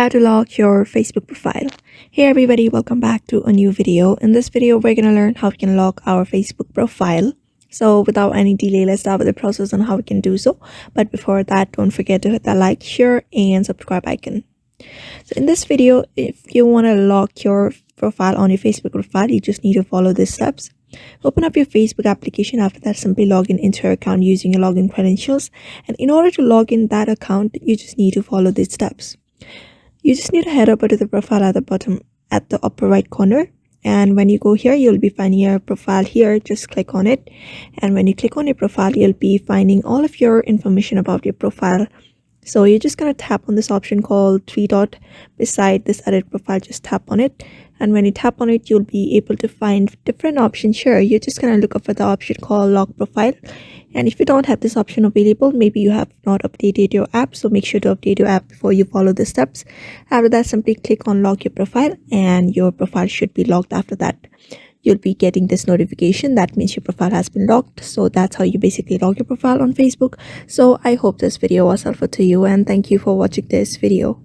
How to lock your Facebook profile. Hey everybody, welcome back to a new video. In this video, we're going to learn how we can lock our Facebook profile. So without any delay, let's start with the process on how we can do so. But before that, don't forget to hit that like, share, and subscribe icon. So in this video, if you want to lock your profile on your Facebook profile, you just need to follow these steps. Open up your Facebook application. After that, simply log in into your account using your login credentials. And in order to log in that account, you just need to follow these steps. You just need to head over to the profile at the bottom at the upper right corner. And when you go here, you'll be finding your profile here. Just click on it. And when you click on your profile, you'll be finding all of your information about your profile. So you're just going to tap on this option called three dot beside this edit profile. Just tap on it. And when you tap on it, you'll be able to find different options here. You're just going to look up for the option called lock profile. And if you don't have this option available, maybe you have not updated your app. So make sure to update your app before you follow the steps. After that, simply click on lock your profile and your profile should be locked. After that, you'll be getting this notification. That means your profile has been locked. So that's how you basically lock your profile on Facebook. So I hope this video was helpful to you and thank you for watching this video.